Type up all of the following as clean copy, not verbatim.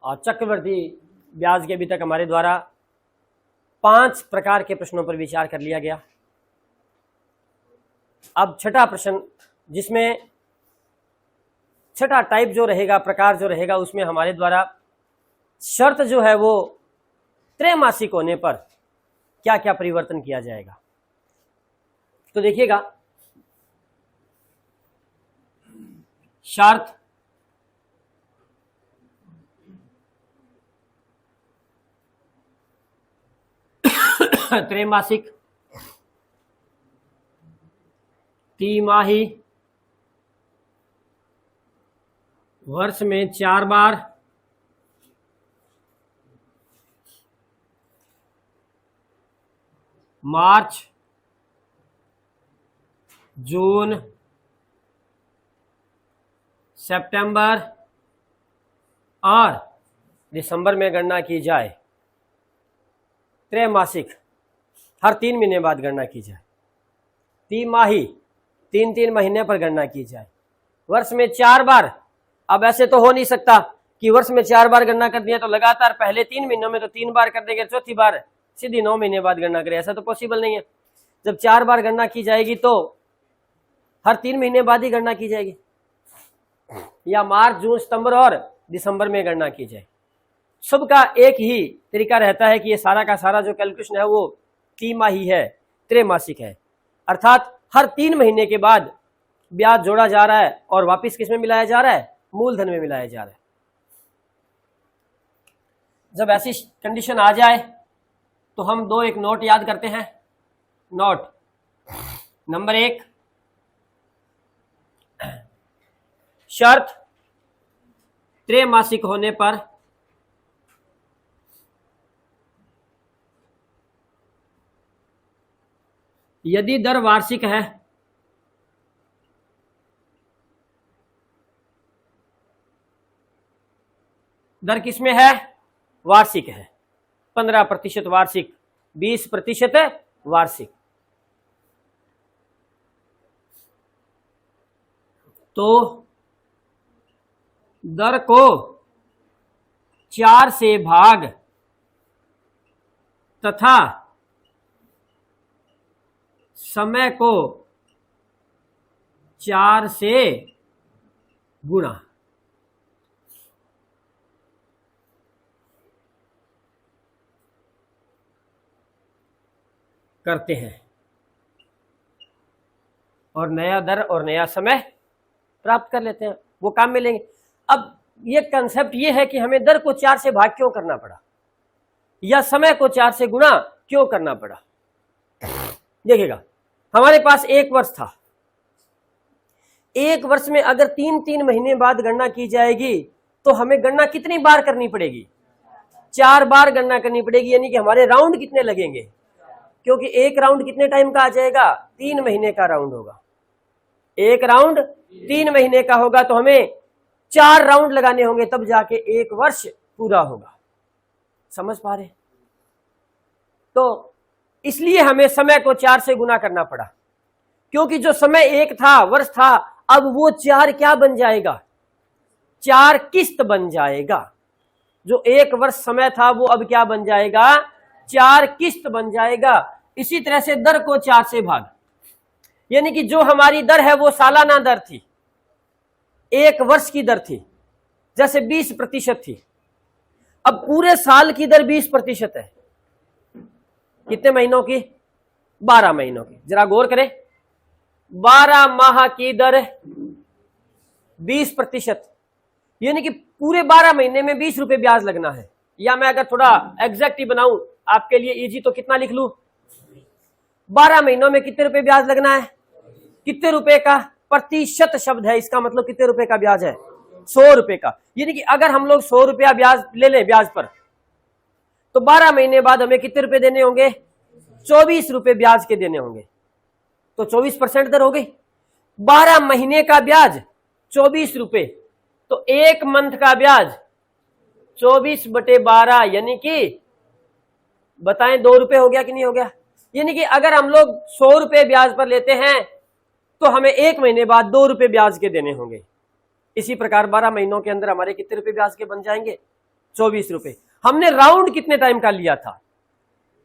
और चक्रवृद्धि ब्याज के अभी तक हमारे द्वारा 5 प्रकार के प्रश्नों पर विचार कर लिया गया। अब छठा प्रश्न, जिसमें छठा टाइप जो रहेगा, प्रकार जो रहेगा, उसमें हमारे द्वारा शर्त जो है वो त्रैमासिक होने पर क्या क्या परिवर्तन किया जाएगा। तो देखिएगा, शर्त त्रैमासिक, तिमाही, वर्ष में 4 बार, मार्च, जून, सितंबर और दिसंबर में गणना की जाए। त्रैमासिक, हर 3 महीने बाद गणना की जाए। तिमाही, 3-3 महीने पर गणना की जाए। वर्ष में 4 बार, अब ऐसे तो हो नहीं सकता कि वर्ष में 4 बार गणना कर दिया तो लगातार पहले 3 महीनों में तो 3 बार कर देंगे, चौथी बार सीधी 9 महीने बाद गणना करें, ऐसा तो पॉसिबल नहीं है। जब 4 बार गणना की जाएगी तो हर 3 महीने बाद ही गणना की जाएगी, या मार्च, जून, सितंबर और दिसंबर में गणना की जाए। सबका एक ही तरीका रहता है कि ये सारा का सारा जो कैलकुलेशन है वो तिमाही है, त्रैमासिक है, अर्थात हर 3 महीने के बाद ब्याज जोड़ा जा रहा है और वापस किस में मिलाया जा रहा है? मूलधन में मिलाया जा रहा है। जब ऐसी कंडीशन आ जाए तो हम एक नोट याद करते हैं। नोट नंबर 1, शर्त त्रैमासिक होने पर यदि दर वार्षिक है दर किसमें है? वार्षिक है। 15% वार्षिक, 20% वार्षिक, तो दर को 4 से भाग तथा समय को 4 से गुणा। करते हैं और नया दर और नया समय प्राप्त कर लेते हैं, वो काम में लेंगे। अब ये कंसेप्ट ये है कि हमें दर को 4 से भाग क्यों करना पड़ा या समय को 4 से गुणा क्यों करना पड़ा। देखिएगा, हमारे पास 1 वर्ष था। 1 वर्ष में अगर 3-3 महीने बाद गणना की जाएगी तो हमें गणना कितनी बार करनी पड़ेगी? 4 बार गणना करनी पड़ेगी, यानी कि हमारे राउंड कितने लगेंगे? क्योंकि 1 राउंड कितने टाइम का आ जाएगा? 3 महीने का राउंड होगा। 1 राउंड 3 महीने का होगा तो हमें 4 राउंड लगाने होंगे, तब जाके 1 वर्ष पूरा होगा। समझ पा रहे? तो इसलिए हमें समय को 4 से गुना करना पड़ा, क्योंकि जो समय 1 था, वर्ष था, अब वो 4 क्या बन जाएगा? 4 किस्त बन जाएगा। जो 1 वर्ष समय था वो अब क्या बन जाएगा? 4 किस्त बन जाएगा। इसी तरह से दर को 4 से भाग, यानी कि जो हमारी दर है वो सालाना दर थी, 1 वर्ष की दर थी, जैसे 20% थी। अब पूरे साल की दर 20% है। कितने महीनों की? 12 महीनों की। जरा गौर करें, 12 माह की दर 20%, यानी कि पूरे 12 महीने में 20 रुपए ब्याज लगना है। या मैं अगर थोड़ा एग्जैक्ट ही बनाऊं आपके लिए इजी, तो कितना लिख लूं? 12 महीनों में कितने रुपए ब्याज लगना है? कितने रुपए का? प्रतिशत शब्द है, इसका मतलब कितने रुपए का ब्याज है? 100 रुपए का। यानी कि अगर हम लोग 100 रुपया ब्याज ले लें ब्याज पर, तो 12 महीने बाद हमें कितने रुपए देने होंगे? 24 रुपए ब्याज के देने होंगे। तो 24% दर हो गई। 12 महीने का ब्याज 24 रुपए, तो 1 मंथ का ब्याज 24/12, यानी कि बताएं 2 रुपए हो गया कि नहीं हो गया? यानी कि अगर हम लोग 100 रुपए ब्याज पर लेते हैं तो हमें 1 महीने बाद 2 रुपए ब्याज के देने होंगे। इसी प्रकार 12 महीनों के अंदर हमारे कितने रुपए ब्याज के बन जाएंगे? 24 रुपए। हमने राउंड कितने टाइम का लिया था?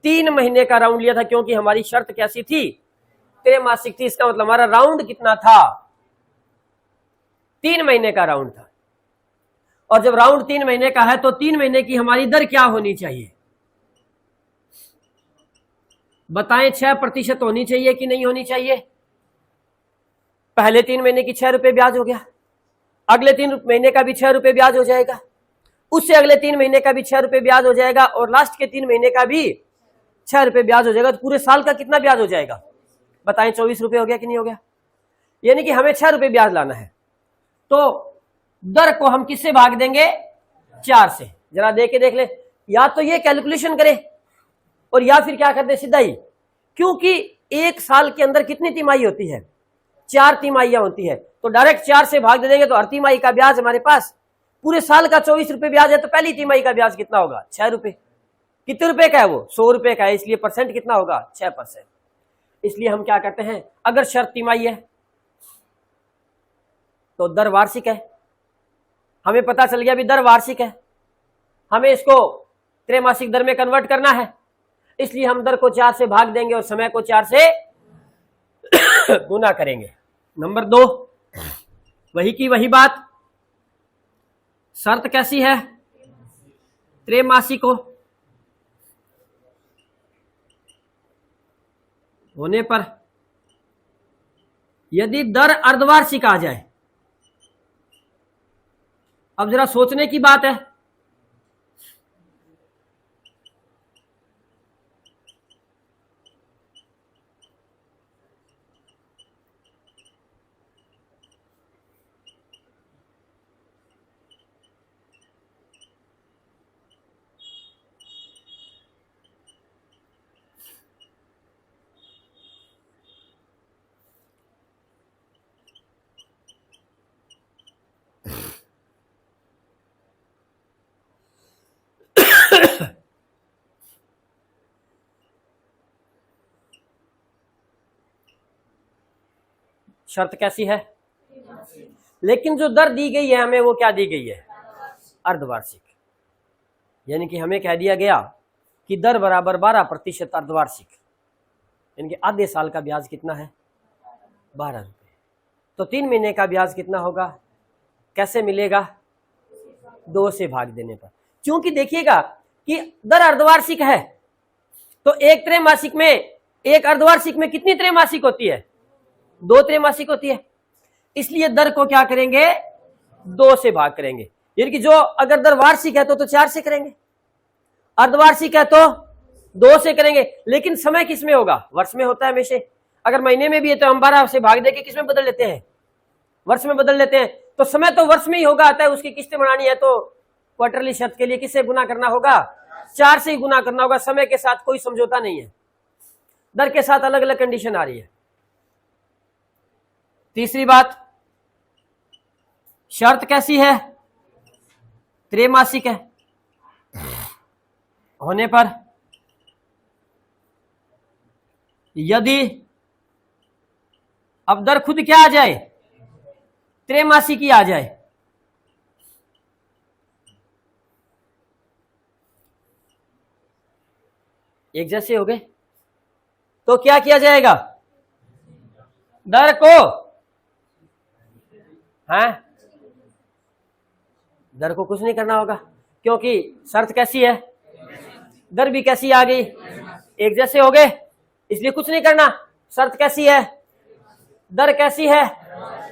3 महीने का राउंड लिया था, क्योंकि हमारी शर्त कैसी थी? त्रैमासिक थी। इसका मतलब हमारा राउंड कितना था? 3 महीने का राउंड था। और जब राउंड 3 महीने का है तो 3 महीने की हमारी दर क्या होनी चाहिए? बताएं, 6% होनी चाहिए कि नहीं होनी चाहिए? पहले 3 महीने की 6 रुपए ब्याज हो गया, अगले 3 महीने का भी 6 रुपए ब्याज हो जाएगा, उससे अगले 3 महीने का भी 6 रुपए ब्याज हो जाएगा, और लास्ट के 3 महीने का भी 6 रुपए ब्याज हो जाएगा। तो पूरे साल का कितना ब्याज हो जाएगा? बताएं, 24 रुपए हो गया कि नहीं हो गया? यानी कि हमें 6 रुपए ब्याज लाना है, तो दर को हम किससे भाग देंगे? 4 से। जरा देख ले, या तो ये कैलकुलेशन करें और या फिर क्या करते सीधा ही, क्योंकि एक साल के अंदर कितनी तिमाही होती है? 4 तिमाहियां होती है, तो डायरेक्ट 4 से भाग दे देंगे तो हर तिमाही का ब्याज हमारे पास, पूरे साल का 24 रुपए ब्याज है, तो पहली तिमाही का ब्याज कितना होगा? 6 रुपए। कितने रुपए का है वो? 100 रुपए का है, इसलिए परसेंट कितना होगा? 6%। इसलिए हम क्या करते हैं, अगर शर्त तिमाही है तो दर वार्षिक है। हमें पता चल गया भी दर वार्षिक है, हमें इसको त्रैमासिक दर में कन्वर्ट करना है, इसलिए हम दर को 4 से भाग देंगे और समय को 4 से गुना करेंगे। नंबर 2, वही की वही बात, शर्त कैसी है? त्रैमासिक होने पर यदि दर अर्धवार्षिक आ जाए, अब जरा सोचने की बात है, शर्त कैसी है? लेकिन जो दर दी गई है हमें, वो क्या दी गई है? अर्धवार्षिक। यानी कि हमें कह दिया गया कि दर बराबर 12% अर्धवार्षिक, यानी कि आधे साल का ब्याज कितना है? 12 रुपए। तो 3 महीने का ब्याज कितना होगा? कैसे मिलेगा? 2 से भाग देने पर। क्योंकि देखिएगा कि दर अर्धवार्षिक है, तो एक त्रैमासिक में, एक अर्धवार्षिक में कितनी त्रैमासिक होती है? 2 त्रैमासिक होती है, इसलिए दर को क्या करेंगे? 2 से भाग करेंगे। यानी कि जो अगर दर वार्षिक है तो 4 से करेंगे, अर्धवार्षिक है तो 2 से करेंगे। लेकिन समय किस में होगा? वर्ष में होता है हमेशा। अगर महीने में भी है तो हम 12 से भाग देके किस में बदल लेते हैं? वर्ष में बदल लेते हैं। तो समय तो वर्ष में ही होगा, आता है उसकी किस्तें बनानी है तो क्वार्टरली शर्त के लिए किससे गुना करना होगा? 4 से ही गुना करना होगा। समय के साथ कोई समझौता नहीं है, दर के साथ अलग अलग कंडीशन आ रही है। तीसरी बात, शर्त कैसी है? त्रैमासिक है होने पर यदि, अब दर खुद क्या आ जाए? त्रैमासिक ही आ जाए, एक जैसे हो गए, तो क्या किया जाएगा? दर को, हैं, दर को कुछ नहीं करना होगा, क्योंकि शर्त कैसी है? दर भी कैसी आ गई? एक जैसे हो गए, इसलिए कुछ नहीं करना। शर्त कैसी है? दर कैसी है?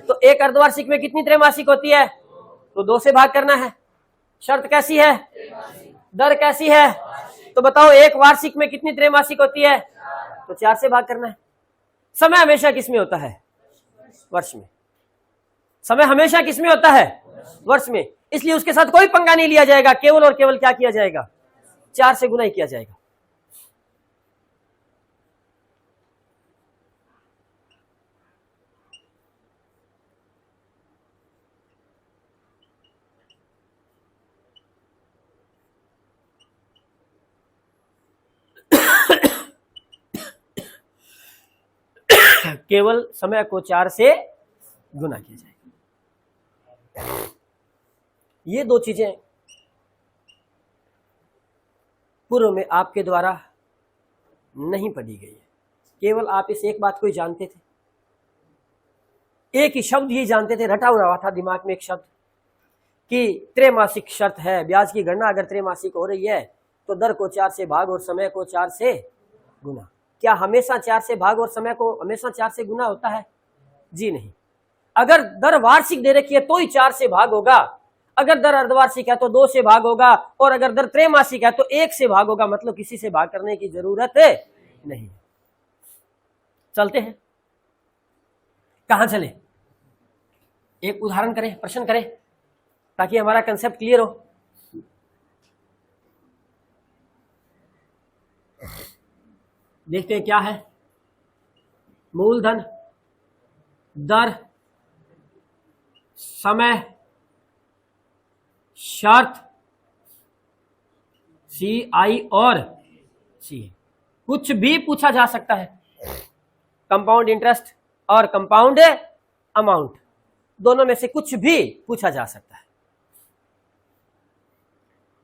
तो एक अर्धवार्षिक में कितनी त्रैमासिक होती है? तो 2 से भाग करना है। शर्त कैसी है? दर कैसी है? तो बताओ एक वार्षिक में कितनी त्रैमासिक होती है? तो 4 से भाग करना है। समय हमेशा किसमें होता है? वर्ष में। समय हमेशा किसमें होता है? वर्ष में। इसलिए उसके साथ कोई पंगा नहीं लिया जाएगा, केवल और केवल क्या किया जाएगा? 4 से गुना ही किया जाएगा। केवल समय को 4 से गुना किया जाएगा। ये 2 चीजें पूर्व में आपके द्वारा नहीं पढ़ी गई है। केवल आप इस एक बात को ही जानते थे, एक ही शब्द ही जानते थे, रटा हुआ था दिमाग में एक शब्द कि त्रैमासिक शर्त है, ब्याज की गणना अगर त्रैमासिक हो रही है तो दर को 4 से भाग और समय को 4 से गुना। क्या हमेशा 4 से भाग और समय को हमेशा 4 से गुना होता है? जी नहीं। अगर दर वार्षिक दे रखी है तो ही 4 से भाग होगा, अगर दर अर्धवार्षिक है तो 2 से भाग होगा, और अगर दर त्रैमासिक है तो 1 से भाग होगा। मतलब किसी से भाग करने की जरूरत नहीं। चलते हैं, कहां चले? एक उदाहरण करें, प्रश्न करें, ताकि हमारा कंसेप्ट क्लियर हो। देखते हैं क्या है। मूलधन, दर, समय, शर्त, CI और CA। कुछ भी पूछा जा सकता है। कंपाउंड इंटरेस्ट और कंपाउंड अमाउंट, दोनों में से कुछ भी पूछा जा सकता है।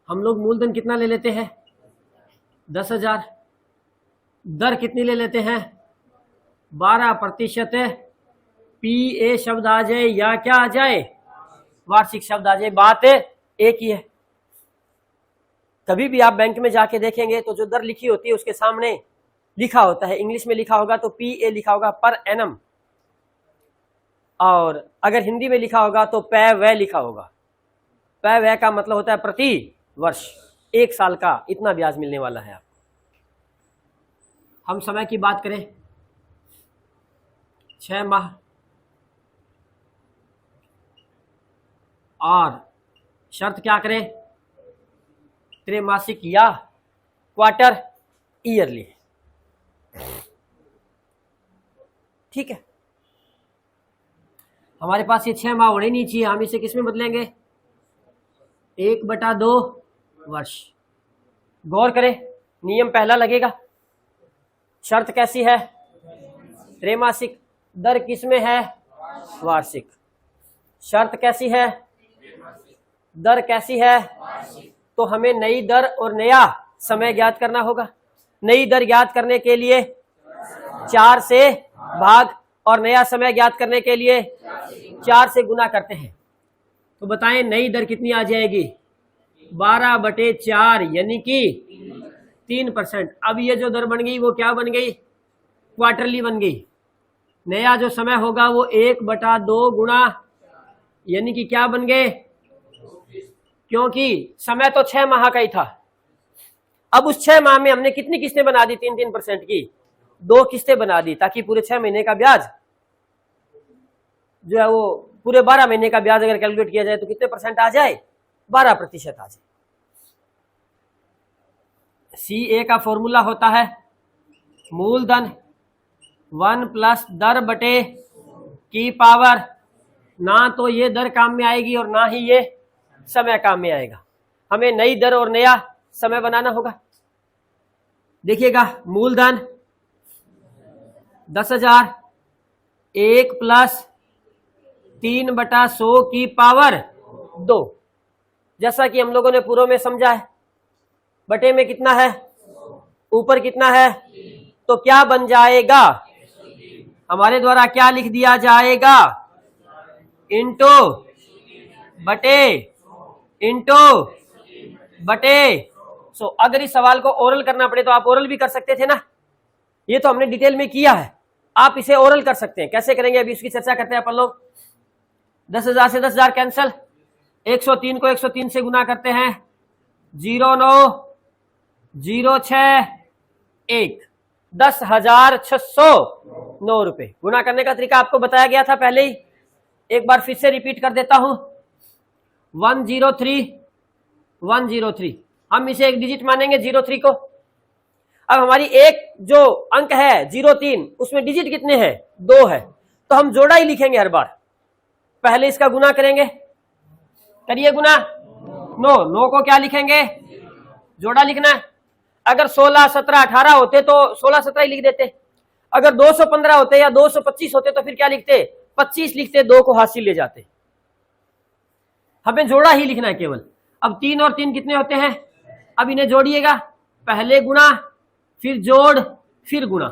हम लोग मूलधन कितना ले लेते हैं? 10,000। दर कितनी ले लेते हैं? 12%। PA शब्द आ जाए या क्या आ जाए? वार्षिक शब्द आ जाए, बात एक ही है। कभी भी आप बैंक में जाके देखेंगे तो जो दर लिखी होती है उसके सामने लिखा होता है, इंग्लिश में लिखा होगा तो PA लिखा होगा, पर एनम, और अगर हिंदी में लिखा होगा तो पै वै लिखा होगा। पै वै का मतलब होता है प्रति वर्ष, 1 साल का इतना ब्याज मिलने वाला है आपको। हम समय की बात करें, 6 माह, और शर्त क्या करें? त्रैमासिक या क्वार्टर ईयरली। ठीक है, हमारे पास ये 6 माह होने नहीं चाहिए, हम इसे किस में बदलेंगे? 1/2 वर्ष। गौर करें, नियम पहला लगेगा। शर्त कैसी है? त्रैमासिक। दर किस में है? वार्षिक। शर्त कैसी है? दर कैसी है? तो हमें नई दर और नया समय ज्ञात करना होगा। नई दर ज्ञात करने के लिए 4 से भाग, और नया समय ज्ञात करने के लिए 4 से गुना करते हैं। तो बताएं नई दर कितनी आ जाएगी? 12/4 यानी कि 3%। अब ये जो दर बन गई वो क्या बन गई? क्वार्टरली बन गई। नया जो समय होगा वो 1/2 गुणा, यानी कि क्या बन गए? क्योंकि समय तो 6 माह का ही था। अब उस 6 माह में हमने कितनी किस्तें बना दी? 3% की 2 किस्तें बना दी, ताकि पूरे 6 महीने का ब्याज जो है वो पूरे 12 महीने का ब्याज अगर कैलकुलेट किया जाए तो कितने % आ जाए? 12% आ जाए। CA का फॉर्मूला होता है मूलधन 1 प्लस दर बटे की पावर, ना तो ये दर काम में आएगी और ना ही ये समय काम में आएगा। हमें नई दर और नया समय बनाना होगा। देखिएगा, मूलधन 10,000, 1 प्लस 3/100 की पावर 2, जैसा कि हम लोगों ने पूर्व में समझा है। बटे में कितना है? ऊपर कितना है? तो क्या बन जाएगा? हमारे द्वारा क्या लिख दिया जाएगा? इंटू बटे इंटू बटे 100। अगर इस सवाल को ओरल करना पड़े तो आप ओरल भी कर सकते थे ना, ये तो हमने डिटेल में किया है। आप इसे ओरल कर सकते हैं। कैसे करेंगे अभी इसकी चर्चा करते हैं अपन लोग। 10,000 से 10,000 कैंसल, 103 को 103 से गुना करते हैं, 0906 10,609 रुपए। गुना करने का तरीका आपको बताया गया था पहले ही, एक बार फिर से रिपीट कर देता हूं। 103 हम इसे एक डिजिट मानेंगे 03 को। अब हमारी एक जो अंक है 03, उसमें डिजिट कितने हैं? 2 है, तो हम जोड़ा ही लिखेंगे हर बार। पहले इसका गुना करेंगे, करिए गुना। 9 को क्या लिखेंगे? जोड़ा लिखना है। अगर 16, 17, 18 होते तो 16, 17 ही लिख देते। अगर 215 होते या 225 होते तो फिर क्या लिखते? 25 लिखते, 2 को हासिल ले जाते। हमें जोड़ा ही लिखना है केवल। अब 3 और 3 कितने होते हैं? अब इन्हें जोड़िएगा। पहले गुणा, फिर जोड़, फिर गुणा।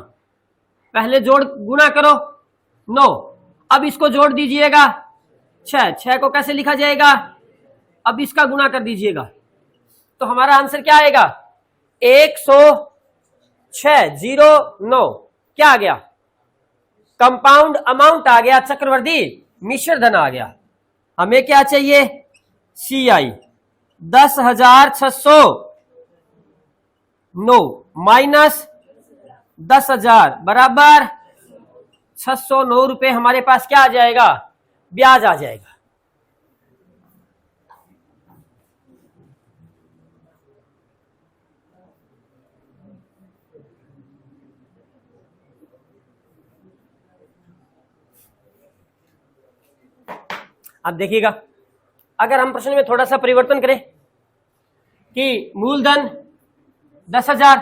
पहले जोड़ गुणा करो 9, अब इसको जोड़ दीजिएगा 6, 6 को कैसे लिखा जाएगा, अब इसका गुणा कर दीजिएगा, तो हमारा आंसर क्या आएगा 10609। क्या आ गया, कंपाउंड अमाउंट आ गया, चक्रवर्ती मिश्र धन आ गया। हमें क्या चाहिए, CI 10,609 माइनस 10,000 बराबर 609 रुपए। हमारे पास क्या आ जाएगा, ब्याज आ जाएगा। अब देखिएगा, अगर हम प्रश्न में थोड़ा सा परिवर्तन करें कि मूलधन 10,000,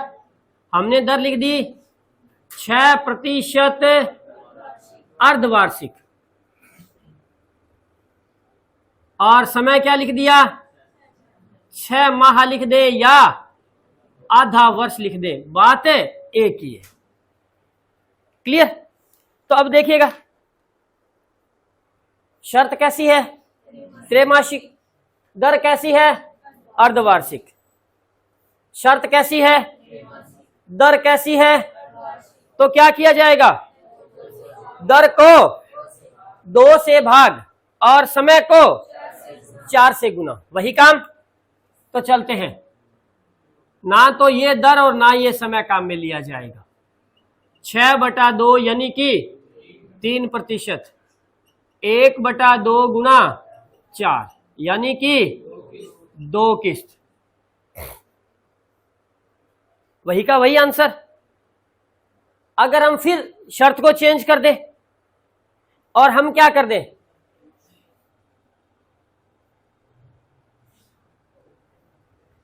हमने दर लिख दी 6% अर्धवार्षिक, और समय क्या लिख दिया 6 माह लिख दे या आधा वर्ष लिख दे, बात एक ही है। क्लियर। तो अब देखिएगा, शर्त कैसी है, त्रैमासिक। दर कैसी है, अर्धवार्षिक। शर्त कैसी है, दर कैसी है, तो क्या किया जाएगा, दर को 2 से भाग और समय को 4 से गुना, वही काम। तो चलते हैं, ना तो ये दर और ना ये समय काम में लिया जाएगा। 6/2 यानी कि 3%, 1/2 गुना 4 यानी कि 2 किस्त, वही का वही आंसर। अगर हम फिर शर्त को चेंज कर दें और हम क्या कर दें,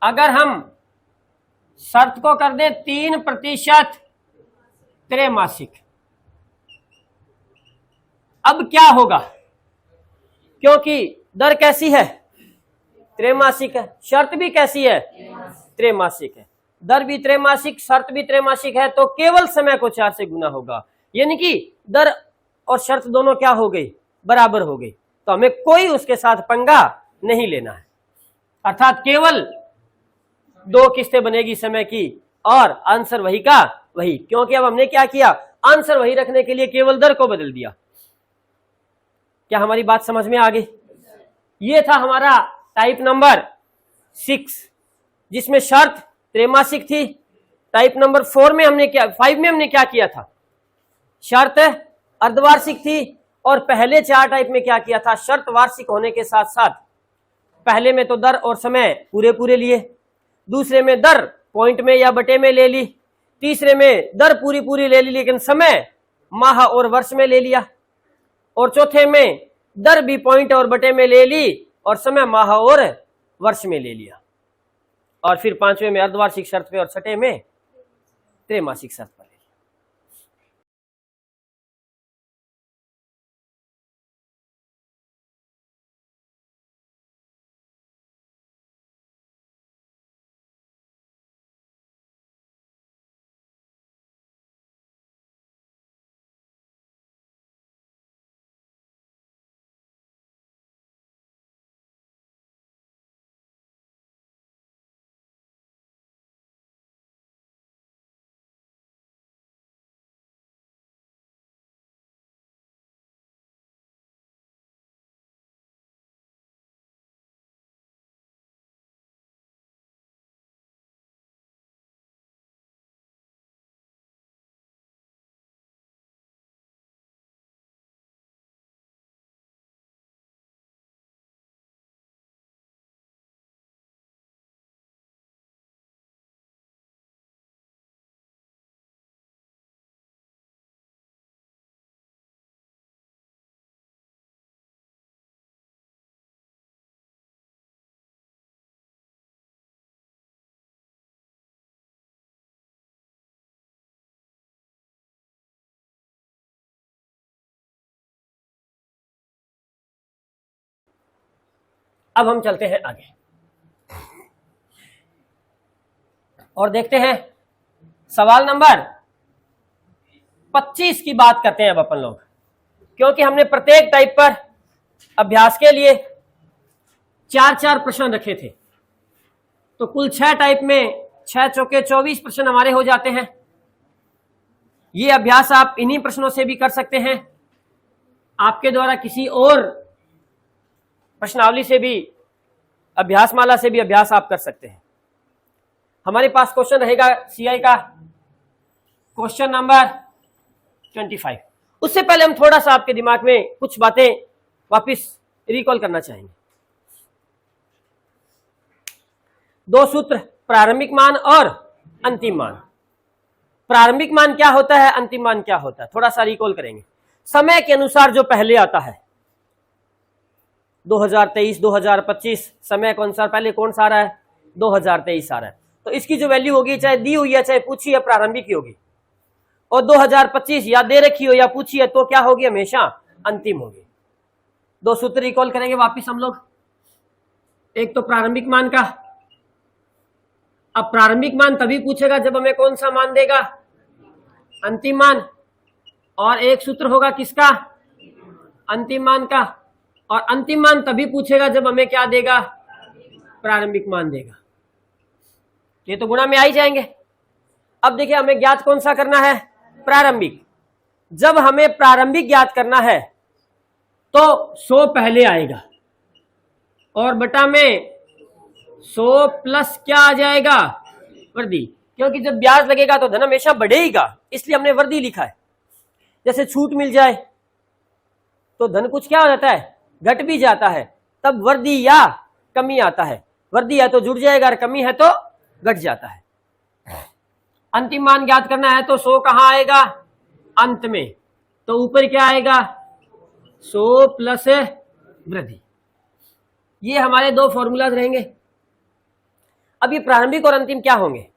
अगर हम शर्त को कर दें 3% त्रैमासिक, अब क्या होगा, क्योंकि दर कैसी है, त्रैमासिक है, शर्त भी कैसी है, त्रैमासिक है। दर भी त्रैमासिक, शर्त भी त्रैमासिक है, तो केवल समय को 4 से गुना होगा, यानी कि दर और शर्त दोनों क्या हो गई, बराबर हो गई। तो हमें कोई उसके साथ पंगा नहीं लेना है, अर्थात केवल 2 किस्तें बनेगी समय की, और आंसर वही का वही, क्योंकि अब हमने क्या किया, आंसर वही रखने के लिए केवल दर को बदल दिया। क्या हमारी बात समझ में आ गई। ये था हमारा टाइप नंबर 6, जिसमें शर्त त्रैमासिक थी। टाइप नंबर 4 में हमने क्या, 5 में हमने क्या किया था, शर्त अर्धवार्षिक थी, और पहले 4 टाइप में क्या किया था, शर्त वार्षिक होने के साथ साथ पहले में तो दर और समय पूरे पूरे लिए, दूसरे में दर पॉइंट में या बटे में ले ली, तीसरे में दर पूरी पूरी ले ली लेकिन समय माह और वर्ष में ले लिया, और चौथे में दर भी पॉइंट और बटे में ले ली और समय माह और वर्ष में ले लिया, और फिर 5वें में अर्धवार्षिक शर्त पे और 6ठे में त्रैमासिक शर्त पर ले लिया। अब हम चलते हैं आगे। और देखते हैं सवाल नंबर 25 की बात करते हैं अब अपन लोग, क्योंकि हमने प्रत्येक टाइप पर अभ्यास के लिए 4-4 प्रश्न रखे थे, तो कुल 6 टाइप में 6 चौके 24 प्रश्न हमारे हो जाते हैं। ये अभ्यास आप इन्हीं प्रश्नों से भी कर सकते हैं, आपके द्वारा किसी और प्रश्नावली से भी, अभ्यास माला से भी अभ्यास आप कर सकते हैं। हमारे पास क्वेश्चन रहेगा सीआई का क्वेश्चन नंबर 25। उससे पहले हम थोड़ा सा आपके दिमाग में कुछ बातें वापस रिकॉल करना चाहेंगे। 2 सूत्र, प्रारंभिक मान और अंतिम मान। प्रारंभिक मान क्या होता है, अंतिम मान क्या होता है, थोड़ा सा रिकॉल करेंगे। समय के अनुसार जो पहले आता है, 2023, 2025, समय के अनुसार पहले कौन सा आ रहा है, 2023 आ रहा है, तो इसकी जो वैल्यू होगी, चाहे दी हुई है चाहे पूछी है, प्रारंभिक ही होगी। और 2025 या दे रखी हो या पूछी है तो क्या होगी, हमेशा अंतिम होगी। 2 सूत्र रिकॉल करेंगे वापिस हम लोग। एक तो प्रारंभिक मान का, अब प्रारंभिक मान तभी पूछेगा जब हमें कौन सा मान देगा, अंतिम मान। और एक सूत्र होगा किसका, अंतिम मान का। और अंतिम मान तभी पूछेगा जब हमें क्या देगा, प्रारंभिक मान देगा। ये तो गुणा में आ ही जाएंगे। अब देखिए हमें ज्ञात कौन सा करना है, प्रारंभिक। जब हमें प्रारंभिक ज्ञात करना है तो 100 पहले आएगा और बटा में 100 प्लस क्या आ जाएगा, वर्दी, क्योंकि जब ब्याज लगेगा तो धन हमेशा बढ़ेगा, इसलिए हमने वर्दी लिखा है। जैसे छूट मिल जाए तो धन कुछ क्या हो जाता है, घट भी जाता है, तब वर्दी या कमी आता है। वर्दी है तो जुड़ जाएगा और कमी है तो घट जाता है। अंतिम मान ज्ञात करना है तो 100 कहां आएगा, अंत में, तो ऊपर क्या आएगा, 100 प्लस वृद्धि। ये हमारे 2 फॉर्मूलाज रहेंगे। अब ये प्रारंभिक और अंतिम क्या होंगे,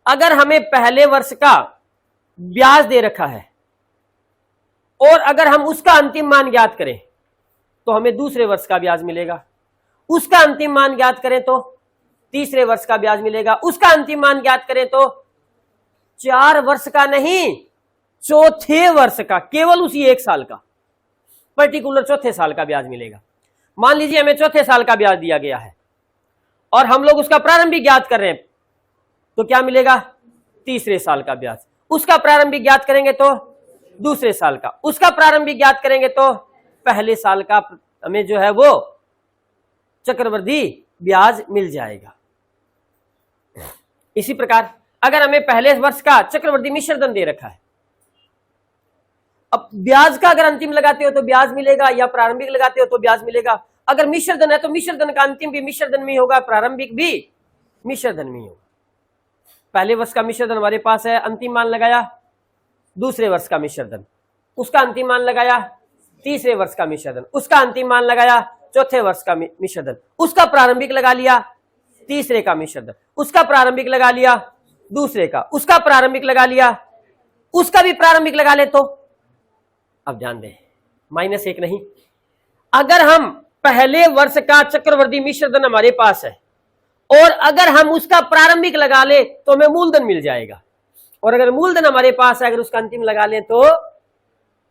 अगर हमें पहले वर्ष का ब्याज दे रखा है और अगर हम उसका अंतिम मान ज्ञात करें तो हमें दूसरे वर्ष का ब्याज मिलेगा, उसका अंतिम मान ज्ञात करें तो तीसरे वर्ष का ब्याज मिलेगा, उसका अंतिम मान ज्ञात करें तो 4 वर्ष का नहीं, चौथे वर्ष का, केवल उसी 1 साल का, पर्टिकुलर चौथे साल का ब्याज मिलेगा। मान लीजिए हमें चौथे साल का ब्याज दिया गया है और हम लोग उसका प्रारंभिक ज्ञात कर रहे हैं, तो क्या मिलेगा, तीसरे साल का ब्याज। उसका प्रारंभिक ज्ञात करेंगे तो दूसरे साल का, उसका प्रारंभिक ज्ञात करेंगे तो पहले साल का हमें जो है वो चक्रवृद्धि ब्याज मिल जाएगा। इसी प्रकार अगर हमें पहले वर्ष का चक्रवृद्धि मिश्रधन दे रखा है, अब ब्याज का अगर अंतिम लगाते हो तो ब्याज मिलेगा या प्रारंभिक लगाते हो तो ब्याज मिलेगा। अगर मिश्रधन है तो मिश्रधन का अंतिम भी मिश्रधन में होगा, प्रारंभिक भी मिश्रधन में होगा। पहले वर्ष का मिश्रधन हमारे पास है, अंतिम मान लगाया, दूसरे वर्ष का मिश्रधन, उसका अंतिम मान लगाया, तीसरे वर्ष का मिश्रधन, उसका अंतिम मान लगाया, चौथे वर्ष का मिश्रधन, उसका प्रारंभिक लगा लिया, तीसरे का मिश्रधन, उसका प्रारंभिक लगा लिया, दूसरे का, उसका प्रारंभिक लगा लिया, उसका भी प्रारंभिक लगा ले तो, अब ध्यान दें, -1 नहीं, अगर हम पहले वर्ष का चक्रवृद्धि मिश्रधन हमारे पास है और अगर हम उसका प्रारंभिक लगा ले तो हमें मूलधन मिल जाएगा, और अगर मूलधन हमारे पास है, अगर उसका अंतिम लगा ले तो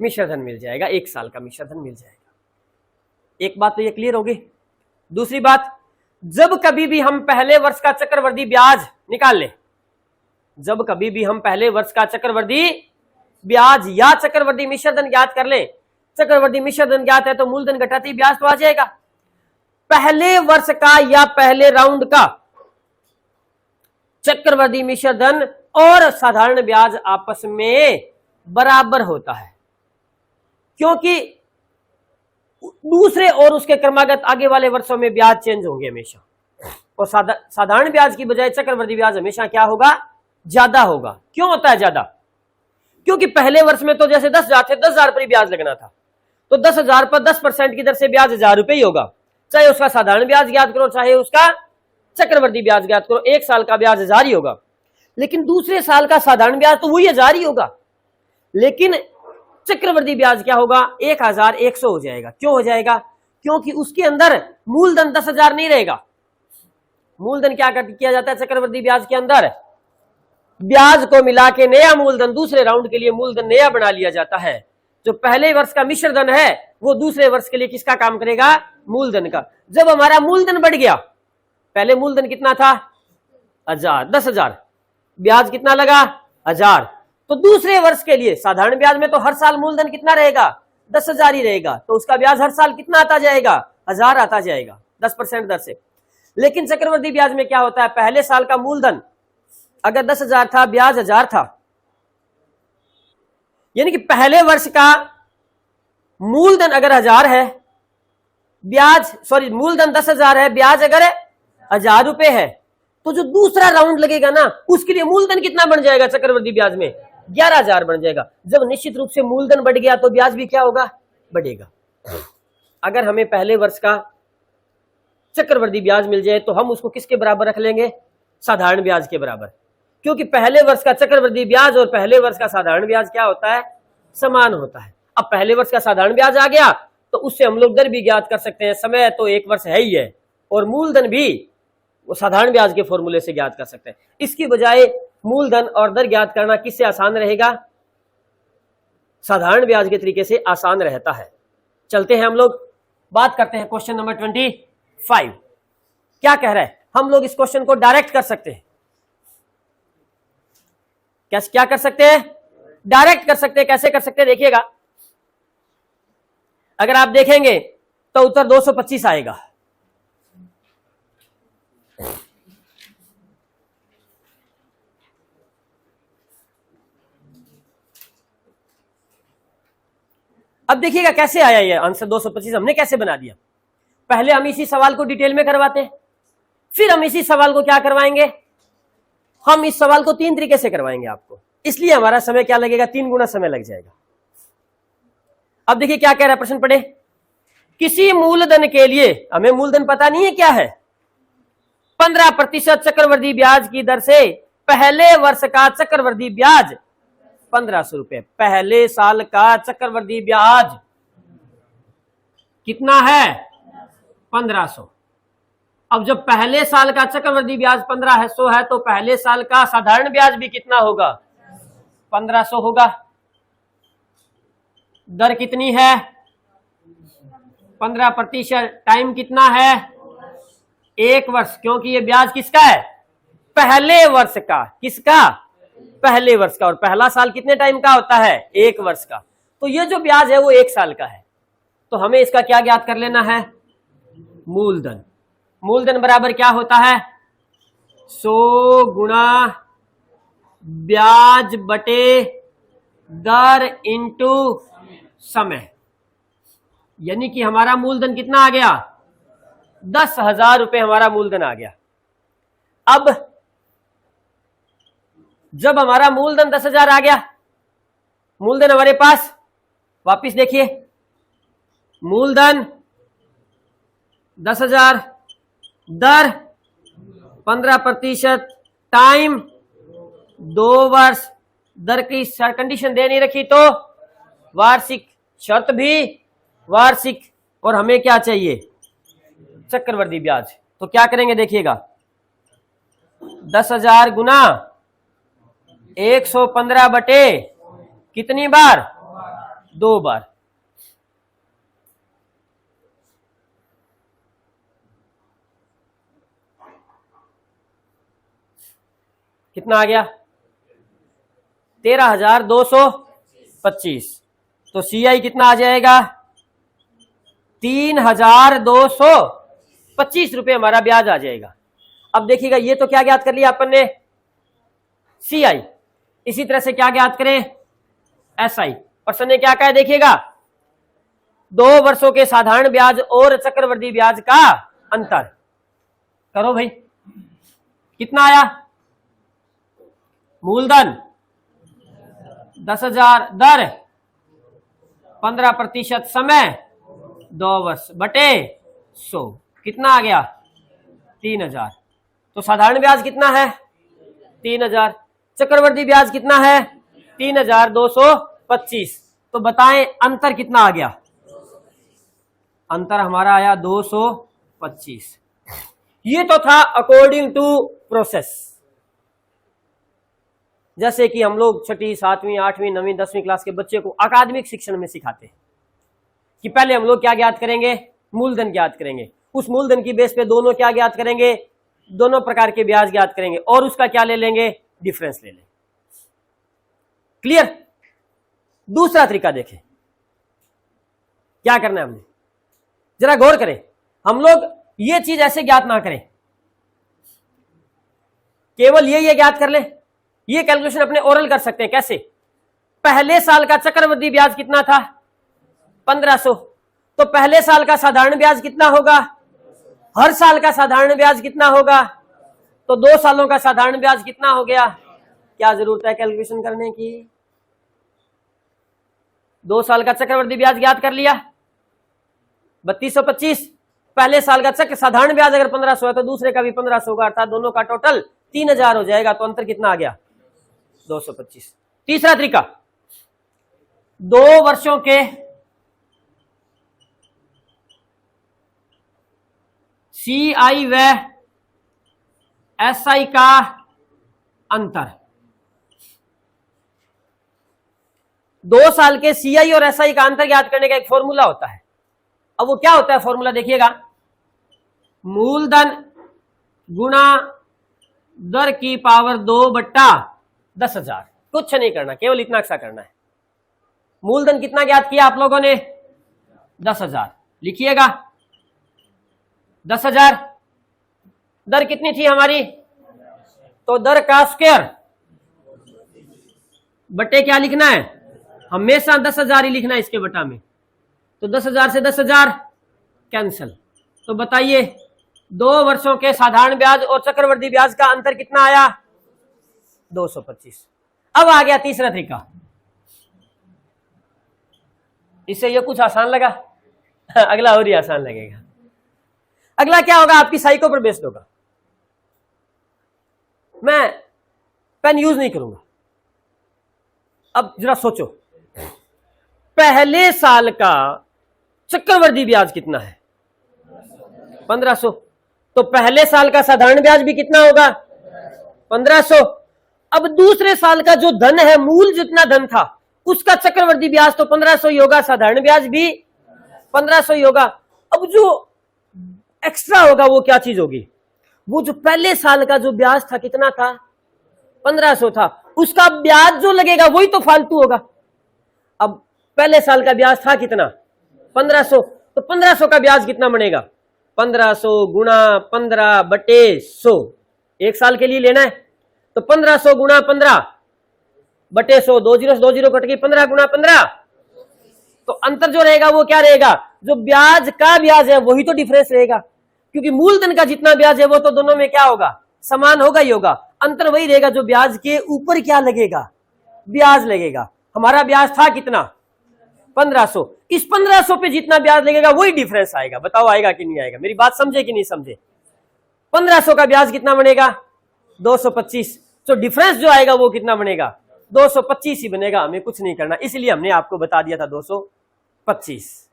मिश्रधन मिल जाएगा, 1 साल का मिश्रधन मिल जाएगा। एक बात तो ये क्लियर होगी। दूसरी बात, जब कभी भी हम पहले वर्ष का चक्रवृद्धि ब्याज निकाल ले, जब कभी भी हम पहले वर्ष का चक्रवृद्धि ब्याज या चक्रवृद्धि मिश्रधन ज्ञात कर ले, चक्रवृद्धि मिश्रधन ज्ञात है तो मूलधन घटाते ही ब्याज तो आ जाएगा। पहले वर्ष का या पहले राउंड का चक्रवृद्धि मिश्रधन और साधारण ब्याज आपस में बराबर होता है, क्योंकि दूसरे और उसके क्रमागत आगे वाले वर्षों में ब्याज चेंज होंगे हमेशा, और साधारण ब्याज की बजाय चक्रवृद्धि ब्याज हमेशा क्या होगा, ज्यादा होगा। क्यों होता है ज्यादा, क्योंकि पहले वर्ष में तो जैसे 10,000 थे, 10,000 पर ही ब्याज लगना था, तो 10,000 पर 10% की दर से ब्याज 1,000 रुपए ही होगा। चाहे उसका साधारण ब्याज ज्ञात करो, चाहे उसका चक्रवृद्धि ब्याज ज्ञात करो, 1 साल का ब्याज 1,000 ही होगा, लेकिन दूसरे साल का साधारण ब्याज तो वही 1,000 ही होगा, लेकिन चक्रवृद्धि ब्याज क्या होगा, 1,100 हो जाएगा। क्यों हो जाएगा, क्योंकि उसके अंदर मूलधन 10,000 नहीं रहेगा, मूलधन क्या किया जाता है चक्रवृद्धि ब्याज के अंदर? ब्याज को मिला के नया मूलधन, दूसरे राउंड के लिए मूलधन नया बना लिया जाता है। जो पहले वर्ष का मिश्र धन है वो दूसरे वर्ष के लिए किसका काम करेगा? मूलधन का। जब हमारा मूलधन बढ़ गया, पहले मूलधन कितना था? 10,000, ब्याज कितना लगा? 1000, तो दूसरे वर्ष के लिए साधारण ब्याज में तो हर साल मूलधन कितना रहेगा? 10,000 ही रहेगा, तो उसका ब्याज हर साल कितना आता जाएगा? 1000 आता जाएगा 10% दर से। लेकिन चक्रवृद्धि ब्याज में क्या होता है? पहले साल का मूलधन अगर 10,000 था, ब्याज 1000 था, यानी कि पहले वर्ष का मूलधन अगर 1000 है, मूलधन 10,000 है, ब्याज अगर 1000 रुपए है, तो जो दूसरा राउंड लगेगा ना उसके लिए मूलधन कितना बन जाएगा चक्रवृद्धि ब्याज में? 11,000 बन जाएगा। जब निश्चित रूप से मूलधन बढ़ गया तो ब्याज भी क्या होगा? बढ़ेगा। अगर हमें पहले वर्ष का चक्रवृद्धि ब्याज मिल जाए तो हम उसको किसके बराबर रख लेंगे? साधारण ब्याज के बराबर, क्योंकि पहले वर्ष का चक्रवृद्धि ब्याज और पहले वर्ष का साधारण ब्याज क्या होता है? समान होता है। अब पहले वर्ष का साधारण ब्याज आ गया तो उससे हम लोग दर भी ज्ञात कर सकते हैं। समय तो एक वर्ष है ही है, और मूलधन भी वो साधारण ब्याज के फॉर्मूले से ज्ञात कर सकते हैं। इसकी बजाय मूलधन और दर ज्ञात करना किससे आसान रहेगा? साधारण ब्याज के तरीके से आसान रहता है। चलते हैं हम लोग बात करते हैं क्वेश्चन नंबर 25। क्या कह रहा है? हम लोग इस क्वेश्चन को डायरेक्ट कर सकते हैं। क्या कर सकते हैं? डायरेक्ट कर सकते हैं। कैसे कर सकते हैं देखिएगा, अगर आप देखेंगे तो उत्तर 225 आएगा। अब देखिएगा कैसे आया ये आंसर 225, हमने कैसे बना दिया। पहले हम इसी सवाल को डिटेल में करवाते हैं, फिर हम इसी सवाल को क्या करवाएंगे? हम इस सवाल को 3 तरीके से करवाएंगे आपको, इसलिए हमारा समय क्या लगेगा? 3 गुना समय लग जाएगा। अब देखिए क्या कह रहा है प्रश्न पढ़े। किसी मूलधन के लिए, हमें मूलधन पता नहीं है क्या है, 15% चक्रवृद्धि ब्याज की दर से पहले वर्ष का चक्रवृद्धि ब्याज 1500 रुपए। पहले साल का चक्रवृद्धि ब्याज कितना है? 1500। अब जब पहले साल का चक्रवृद्धि ब्याज 1500 है तो पहले साल का साधारण ब्याज भी कितना होगा? 1500 होगा। दर कितनी है? 15%। टाइम कितना है? 1 वर्ष, क्योंकि ये ब्याज किसका है? पहले वर्ष का। किसका? पहले वर्ष का। और पहला साल कितने टाइम का होता है? 1 वर्ष का। तो ये जो ब्याज है वो 1 साल का है। तो हमें इसका क्या ज्ञात कर लेना है? मूलधन। मूलधन बराबर क्या होता है? 100 गुणा ब्याज बटे दर इंटू समय, यानी कि हमारा मूलधन कितना आ गया? 10,000 रुपए हमारा मूलधन आ गया। अब जब हमारा मूलधन 10,000 आ गया, मूलधन हमारे पास, वापिस देखिए, मूलधन 10,000, दर 15%, टाइम 2 वर्ष, दर की कंडीशन दे नहीं रखी तो वार्षिक, शर्त भी वार्षिक, और हमें क्या चाहिए? चक्रवृद्धि ब्याज। तो क्या करेंगे देखिएगा, 10,000 गुना 115 बटे कितनी बार? 2 बार। कितना आ गया? 13,225। तो CI कितना आ जाएगा? 3,225 रुपए हमारा ब्याज आ जाएगा। अब देखिएगा, ये तो क्या ज्ञात कर लिया अपन ने? CI। इसी तरह से क्या ज्ञात करें? SI। प्रश्न ने क्या कहा देखिएगा, 2 वर्षों के साधारण ब्याज और चक्रवृद्धि ब्याज का अंतर करो भाई। कितना आया? मूलधन 10,000, दर 15%, समय 2 वर्ष बटे 100, कितना आ गया? 3,000। तो साधारण ब्याज कितना है? 3,000। चक्रवृद्धि ब्याज कितना है? 3,225। तो बताएं अंतर कितना आ गया? अंतर हमारा आया 225। ये तो था अकॉर्डिंग टू प्रोसेस। जैसे कि हम लोग छठी, सातवीं, आठवीं, नवीं, 10वीं क्लास के बच्चे को अकादमिक शिक्षण में सिखाते हैं कि पहले हम लोग क्या ज्ञात करेंगे, मूलधन ज्ञात करेंगे, उस मूलधन की बेस पे दोनों क्या ज्ञात करेंगे, दोनों प्रकार के ब्याज ज्ञात करेंगे और उसका क्या ले लेंगे, डिफरेंस ले लेंगे। क्लियर। दूसरा तरीका देखें, क्या करना है हमने, जरा गौर करें। हम लोग ये चीज ऐसे ज्ञात ना करें, केवल ये ज्ञात कर ले। ये कैलकुलेशन अपने ओरल कर सकते हैं। कैसे? पहले साल का चक्रवृद्धि ब्याज कितना था, 1500। तो पहले साल का साधारण ब्याज कितना होगा, हर साल का साधारण ब्याज कितना होगा, तो 2 सालों का साधारण ब्याज कितना हो गया। क्या जरूरत है कैलकुलेशन करने की? 2 साल का चक्रवृद्धि ब्याज ज्ञात कर लिया, 3225। पहले साल का चक्र साधारण ब्याज अगर 1500 है तो दूसरे का भी 1500 होगा, अर्थात दोनों का टोटल 3000 हो जाएगा। तो अंतर कितना आ गया, 225। तीसरा तरीका, 2 वर्षों के CI व SI का अंतर। 2 साल के CI और SI का अंतर ज्ञात करने का एक फॉर्मूला होता है। अब वो क्या होता है फॉर्मूला, देखिएगा, मूलधन गुणा दर की पावर 2/10,000। कुछ नहीं करना, केवल इतना सा करना है। मूलधन कितना ज्ञात किया आप लोगों ने, 10,000। लिखिएगा 10,000। दर कितनी थी हमारी, तो दर का स्क्वायर बटे क्या लिखना है, हमेशा 10,000 ही लिखना है इसके बटा में। तो 10,000 से 10,000 कैंसिल। तो बताइए 2 वर्षों के साधारण ब्याज और चक्रवृद्धि ब्याज का अंतर कितना आया, 225। अब आ गया तीसरा तरीका। इससे ये कुछ आसान लगा, अगला और ही आसान लगेगा। अगला क्या होगा, आपकी साइको पर बेस्ड होगा। मैं पेन यूज नहीं करूंगा। अब जरा सोचो, पहले साल का चक्रवृद्धि ब्याज कितना है, 1500। तो पहले साल का साधारण ब्याज भी कितना होगा, 1500। अब दूसरे साल का जो धन है, मूल जितना धन था उसका चक्रवृद्धि ब्याज तो 1500 ही होगा, साधारण ब्याज भी 1500 ही होगा। अब जो एक्स्ट्रा होगा वो क्या चीज होगी, वो जो पहले साल का जो ब्याज था कितना था, 1500 था, उसका ब्याज जो लगेगा वही तो फालतू होगा। अब पहले साल का ब्याज था कितना, 1500। तो 1500 का ब्याज कितना बनेगा, 1500 गुणा 15/100। एक साल के लिए लेना है तो 1500 गुणा 15/100, 2 0 2 0 कट गई, 15 गुणा 15। तो अंतर जो रहेगा वो क्या रहेगा, जो ब्याज का ब्याज है वही तो डिफरेंस रहेगा, क्योंकि मूलधन का जितना ब्याज है वो तो दोनों में क्या होगा, समान होगा ही होगा। अंतर वही रहेगा जो ब्याज के ऊपर क्या लगेगा, ब्याज लगेगा। हमारा ब्याज था कितना, 1500। इस 1500 पे जितना ब्याज लगेगा वही डिफरेंस आएगा। बताओ आएगा कि नहीं आएगा, मेरी बात समझे कि नहीं समझे। 1500 का ब्याज कितना बनेगा, 225। तो डिफरेंस जो आएगा वो कितना बनेगा, 225 ही बनेगा। हमें कुछ नहीं करना, इसलिए हमने आपको बता दिया था 225।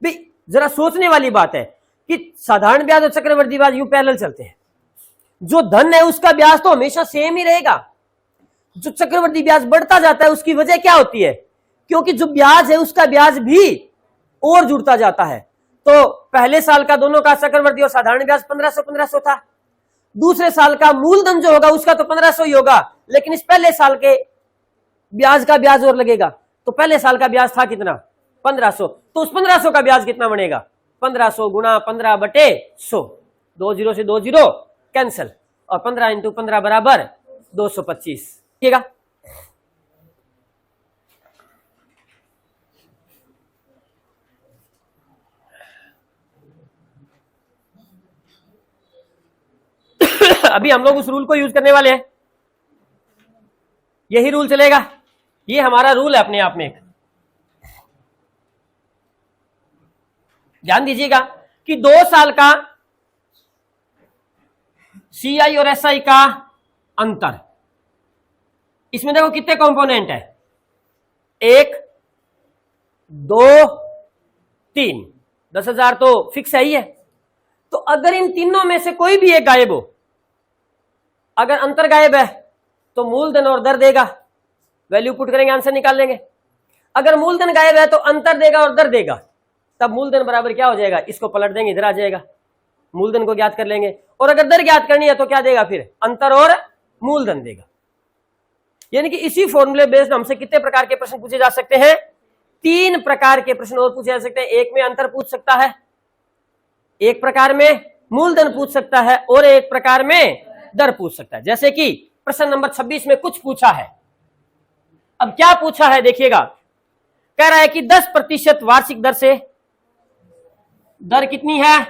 भाई जरा सोचने वाली बात है कि साधारण ब्याज और चक्रवृद्धि ब्याज यूं पैरेलल चलते हैं। जो धन है उसका ब्याज तो हमेशा सेम ही रहेगा, जो चक्रवृद्धि ब्याज बढ़ता जाता है उसकी वजह क्या होती है, क्योंकि जो ब्याज है उसका ब्याज भी और जुड़ता जाता है। तो पहले साल का दोनों का चक्रवृद्धि और साधारण ब्याज 1500 था, दूसरे साल का मूलधन जो होगा उसका तो 1500 ही होगा, लेकिन इस पहले साल के ब्याज का ब्याज और लगेगा। तो पहले साल का ब्याज था कितना, 1500। तो उस 1500 का ब्याज कितना बनेगा, 1500 गुणा 15/100, 2 0 से 2 0 कैंसिल, और 15 × 15 बराबर 225। ठीक है। अभी हम लोग उस रूल को यूज करने वाले हैं, यही रूल चलेगा। ये हमारा रूल है अपने आप में। ध्यान दीजिएगा कि 2 साल का CI और SI का अंतर, इसमें देखो कितने कंपोनेंट है, 1 2 3। 10,000 तो फिक्स है ही है। तो अगर इन तीनों में से कोई भी एक गायब हो, अगर अंतर गायब है तो मूलधन और दर देगा, वैल्यू पुट करेंगे, आंसर निकाल लेंगे। अगर मूलधन गायब है तो अंतर देगा और दर देगा, तब मूलधन बराबर क्या हो जाएगा, इसको पलट देंगे, इधर आ जाएगा, मूलधन को ज्ञात कर लेंगे। और अगर दर ज्ञात करनी है तो क्या देगा, फिर अंतर और मूलधन देगा। यानी कि इसी फॉर्मूले बेस्ड हमसे कितने प्रकार के प्रश्न पूछे जा सकते हैं, 3 प्रकार के प्रश्न और पूछे जा सकते हैं। एक में अंतर पूछ सकता है, एक प्रकार में मूलधन पूछ सकता है, और एक प्रकार में दर पूछ सकता है। जैसे कि प्रश्न नंबर 26 में कुछ पूछा है। अब क्या पूछा है देखिएगा, कह रहा है कि 10% वार्षिक दर से, दर कितनी है,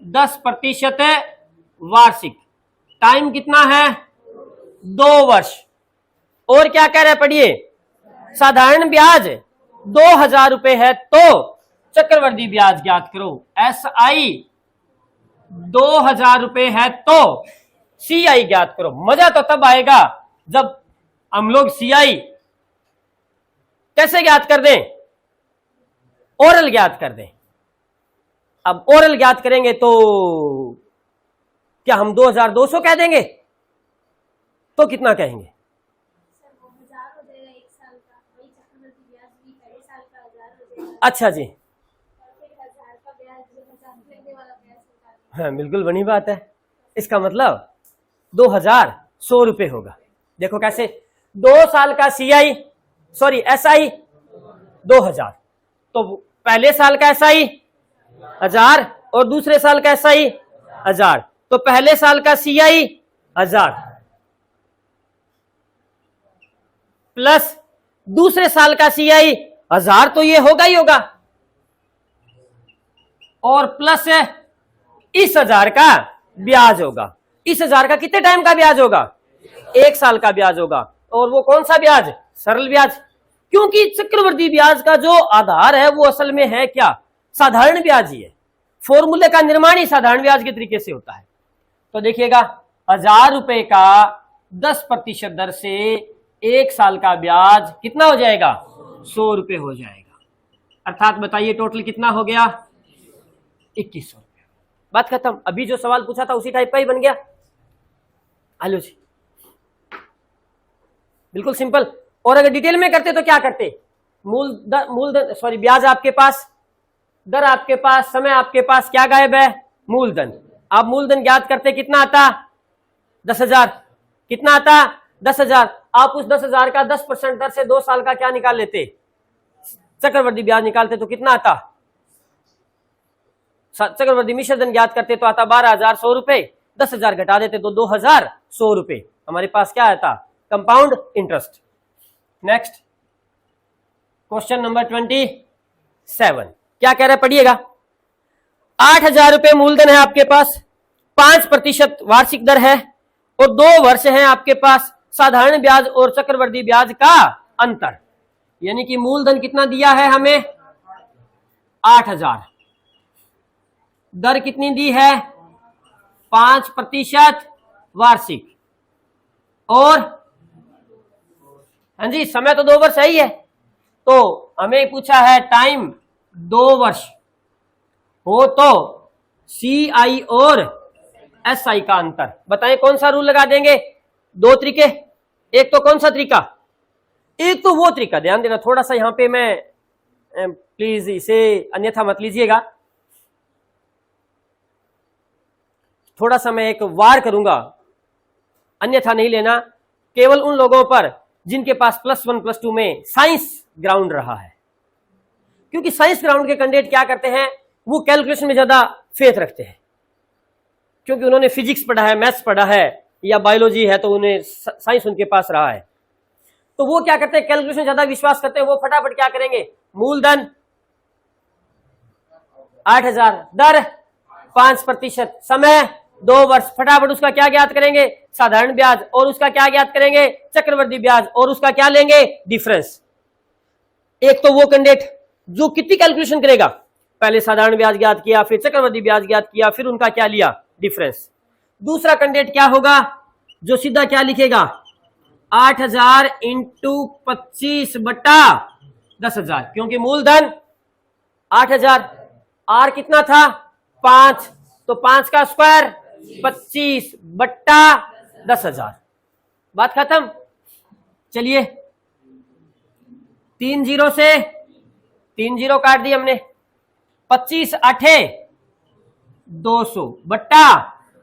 10% वार्षिक, टाइम कितना है, 2 वर्ष। और क्या कह रहा है, पढ़िए, साधारण ब्याज 2000 रुपए है तो चक्रवर्ती ब्याज ज्ञात करो। SI 2000 रुपए है तो CI ज्ञात करो। मजा तो तब आएगा जब हम लोग CI कैसे ज्ञात कर दें, ओरल ज्ञात कर दें। अब ओरल ज्ञात करेंगे तो क्या हम 2200 कह देंगे, तो कितना कहेंगे, अच्छा जी, हाँ बिल्कुल बनी बात है। इसका मतलब 2100 रुपए होगा। देखो कैसे, 2 साल का SI 2000, तो पहले साल का SI 1000 और दूसरे साल का SI 1000, तो पहले साल का CI 1000 प्लस दूसरे साल का CI 1000, तो ये होगा ही होगा, और प्लस इस 1000 का ब्याज होगा। इस 1000 का कितने टाइम का ब्याज होगा, 1 साल का ब्याज होगा। और वो कौन सा ब्याज, सरल ब्याज, क्योंकि चक्रवृद्धि ब्याज का जो आधार है वो असल में है क्या, साधारण ब्याज ही है। फॉर्मूले का निर्माण ही साधारण ब्याज के तरीके से होता है। तो देखिएगा, 1000 रुपए का 10% दर से 1 साल का ब्याज कितना हो जाएगा, 100 रुपए हो जाएगा। अर्थात बताइए टोटल कितना हो गया, 2100 रुपए। बात खत्म। अभी जो सवाल पूछा था उसी टाइप का ही बन गया। हेलो जी, बिल्कुल सिंपल। और अगर डिटेल में करते तो क्या करते, मूलधन सॉरी ब्याज आपके पास, दर आपके पास, समय आपके पास, क्या गायब है, मूलधन। आप मूलधन ज्ञात करते, कितना आता, 10,000। कितना आता, 10,000। आप उस 10,000 का 10% दर से 2 साल का क्या निकाल लेते, चक्रवर्ती ब्याज निकालते, तो कितना आता, चक्रवर्ती मिश्रधन ज्ञात करते तो आता 12,100 रुपए। 10,000 घटा देते तो 2,100 रुपए। हमारे पास क्या आता, compound interest. Next question number 27, क्या कह रहा है, पढ़िएगा। 8,000 रुपए मूलधन है आपके पास, 5% वार्षिक दर है, और 2 वर्ष है आपके पास। साधारण ब्याज और चक्रवर्ती ब्याज का अंतर, यानी कि मूलधन कितना दिया है हमें, 8,000, दर कितनी दी है, 5% वार्षिक, और हाँ जी समय तो 2 वर्ष है ही है, तो हमें पूछा है टाइम 2 वर्ष हो तो CI और SI का अंतर बताएं। कौन सा रूल लगा देंगे, 2 तरीके। एक तो कौन सा तरीका, एक तो वो तरीका, ध्यान देना थोड़ा सा यहां पे, मैं प्लीज इसे अन्यथा मत लीजिएगा, थोड़ा सा मैं एक वार करूंगा, अन्यथा नहीं लेना। केवल उन लोगों पर जिनके पास +1 +2 में साइंस ग्राउंड रहा है, क्योंकि साइंस ग्राउंड के कैंडिडेट क्या करते हैं, वो कैलकुलेशन में ज्यादा फेथ रखते हैं, क्योंकि उन्होंने फिजिक्स पढ़ा है, मैथ्स पढ़ा है, या बायोलॉजी है तो उन्हें साइंस उनके पास रहा है, तो वो क्या करते हैं, कैलकुलेशन ज्यादा विश्वास करते हैं। वो फटाफट क्या करेंगे, मूलधन 8,000, दर 5%, समय 2 वर्ष, फटाफट उसका क्या ज्ञात करेंगे, साधारण ब्याज, और उसका क्या ज्ञात करेंगे, चक्रवर्ती ब्याज, और उसका क्या लेंगे, डिफरेंस। एक तो वो कैंडिडेट जो कितनी कैलकुलेशन करेगा, पहले साधारण ब्याज ज्ञात किया, फिर चक्रवर्ती ब्याज ज्ञात किया, फिर उनका क्या लिया, डिफरेंस। दूसरा कैंडिडेट क्या होगा, जो सीधा क्या लिखेगा, 8,000 × 25/10,000, क्योंकि मूलधन 8,000, आर कितना था, 5, तो 5 का स्क्वायर 25 बट्टा 10,000। बात खत्म। चलिए 3 जीरो से 3 जीरो काट दी हमने। 25 8 200 बट्टा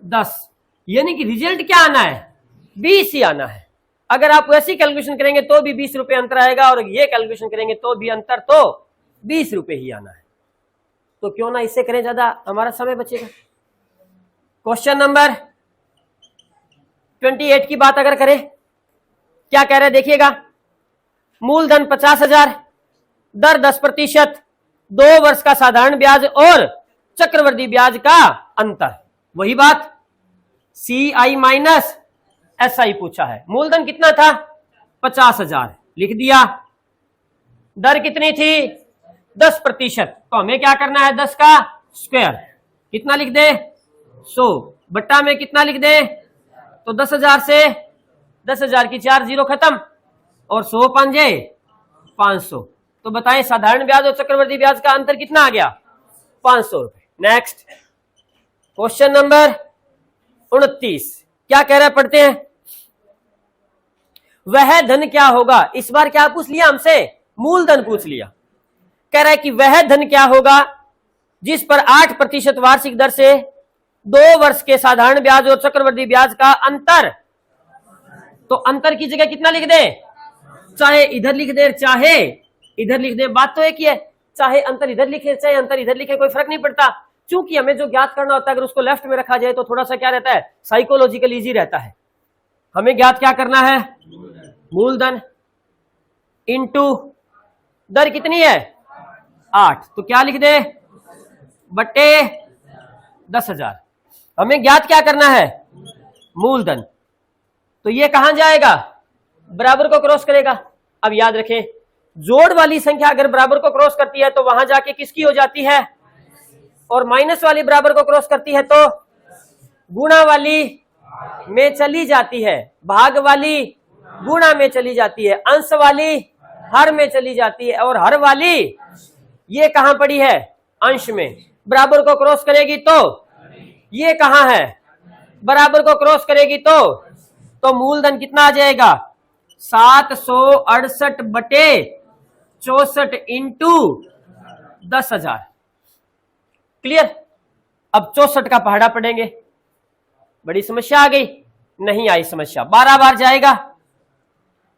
10, यानी कि रिजल्ट क्या आना है? 20 ही आना है। अगर आप वैसी कैलकुलेशन करेंगे तो भी 20 रुपए अंतर आएगा, और ये कैलकुलेशन करेंगे तो भी अंतर तो 20 रुपए ही आना है। तो क्यों ना इससे करें, ज्यादा हमारा समय बचेगा। क्वेश्चन नंबर 28 की बात अगर करें, क्या कह रहे हैं देखिएगा। मूलधन 50,000, दर 10%, 2 वर्ष का साधारण ब्याज और चक्रवृद्धि ब्याज का अंतर। वही बात CI माइनस SI पूछा है। मूलधन कितना था? 50,000 लिख दिया। दर कितनी थी? 10%। तो हमें क्या करना है? 10 का स्क्वायर कितना लिख दे? 100 बट्टा में कितना लिख दे? तो 10,000 से 10,000 की 4 जीरो खत्म, और 100 5 500। तो बताएं साधारण ब्याज और चक्रवृद्धि ब्याज का अंतर कितना आ गया? 500 रुपए। नेक्स्ट क्वेश्चन नंबर 29 क्या कह रहा है, पढ़ते हैं। वह धन क्या होगा? इस बार क्या पूछ लिया हमसे? मूलधन पूछ लिया। कह रहा है कि वह धन क्या होगा जिस पर 8% वार्षिक दर से 2 वर्ष के साधारण ब्याज और चक्रवृद्धि ब्याज का अंतर। तो अंतर की जगह कितना लिख दे? चाहे इधर लिख दे चाहे इधर लिख दे, बात तो एक ही है। चाहे अंतर इधर लिखे चाहे अंतर इधर लिखे, कोई फर्क नहीं पड़ता। क्योंकि हमें जो ज्ञात करना होता है, अगर उसको लेफ्ट में रखा जाए तो थोड़ा सा क्या रहता है, साइकोलॉजिकल इजी रहता है। हमें ज्ञात क्या करना है? मूलधन इंटू दर कितनी है? 8। तो क्या लिख दे? बट्टे 10,000। हमें ज्ञात क्या करना है? मूलधन। तो ये कहां जाएगा? बराबर को क्रॉस करेगा। अब याद रखें, जोड़ वाली संख्या अगर बराबर को क्रॉस करती है तो वहां जाके किसकी हो जाती है? और माइनस वाली बराबर को क्रॉस करती है तो गुणा वाली में चली जाती है, भाग वाली गुणा में चली जाती है, अंश वाली हर में चली जाती है, और हर वाली ये कहां पड़ी है? अंश में। बराबर को क्रॉस करेगी तो ये कहां है? बराबर को क्रॉस करेगी तो मूलधन कितना आ जाएगा? 768 बटे 64 इंटू 10,000। क्लियर? अब 64 का पहाड़ा पढ़ेंगे। बड़ी समस्या आ गई? नहीं आई समस्या। 12 बार जाएगा,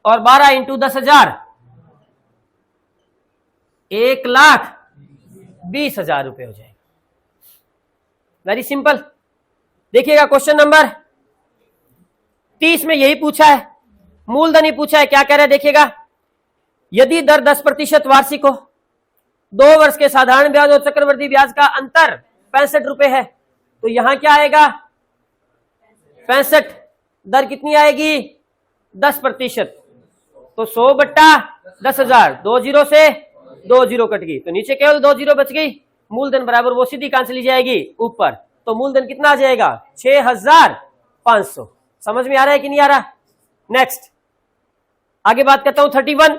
और 12 इंटू 10,000 1,20,000 रुपए हो जाएगा। Very simple. देखिएगा क्वेश्चन नंबर 30 में यही पूछा है, मूलधन ही पूछा है। क्या कह रहा है देखिएगा। यदि दर 10% वार्षिक हो, 2 वर्ष के साधारण ब्याज और चक्रवृद्धि ब्याज का अंतर 65 रुपए है, तो यहां क्या आएगा? 65। दर कितनी आएगी? 10%। तो 100 बट्टा 10,000। 2 जीरो से 2 जीरो कट गई, तो नीचे केवल 2 जीरो बच गई। मूलधन बराबर वो सीधी कहां चली जाएगी? ऊपर। तो मूलधन कितना आ जाएगा? 6,500। समझ में आ रहा है कि नहीं आ रहा? नेक्स्ट आगे बात करता हूं 31।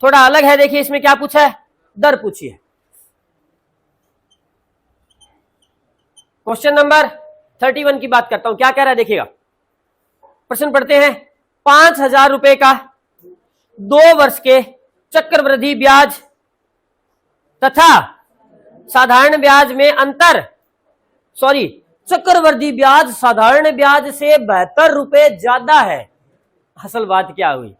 थोड़ा अलग है, देखिए इसमें क्या पूछा है? दर पूछी है। क्वेश्चन नंबर 31 की बात करता हूं। क्या कह रहा है देखिएगा। प्रश्न पढ़ते हैं। 5,000 रुपए का 2 वर्ष के चक्रवृद्धि ब्याज तथा साधारण ब्याज में अंतर, सॉरी चक्रवृद्धि ब्याज साधारण ब्याज से 72 रुपए ज्यादा है। असल बात क्या हुई?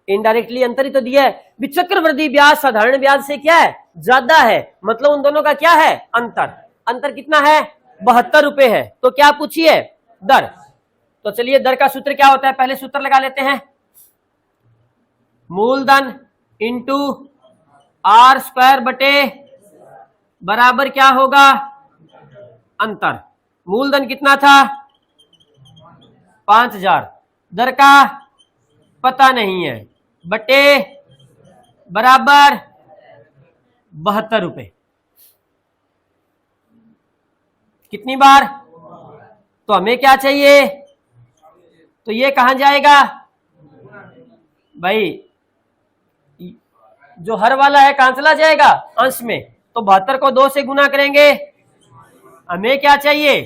इनडायरेक्टली अंतर ही तो दिया है। चक्रवृद्धि ब्याज साधारण ब्याज से क्या है? ज्यादा है, मतलब उन दोनों का क्या है? अंतर। अंतर कितना है? 72 रुपए है। तो क्या पूछिए? दर। तो चलिए दर का सूत्र क्या होता है, पहले सूत्र लगा लेते हैं। मूलधन इंटू आर स्क्वायर बटे बराबर क्या होगा? अंतर। मूलधन कितना था? 5,000। दर का पता नहीं है, बटे बराबर 72 रुपए। कितनी बार? तो हमें क्या चाहिए? तो ये कहां जाएगा भाई? जो हर वाला है कहां चला जाएगा? अंश में। तो 72 को 2 से गुना करेंगे, हमें क्या चाहिए,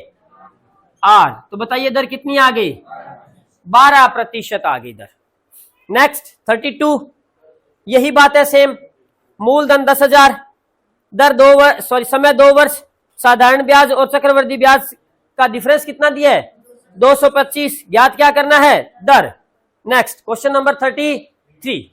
आर। तो बताइए दर कितनी आ गई, 12% आ गई दर। नेक्स्ट 32, यही बात है सेम, मूलधन 10,000, दर 2 वर्ष, सॉरी समय 2 वर्ष, साधारण ब्याज और चक्रवृद्धि ब्याज का डिफरेंस कितना दिया है, 225। ज्ञात क्या करना है, दर। Next question number 33,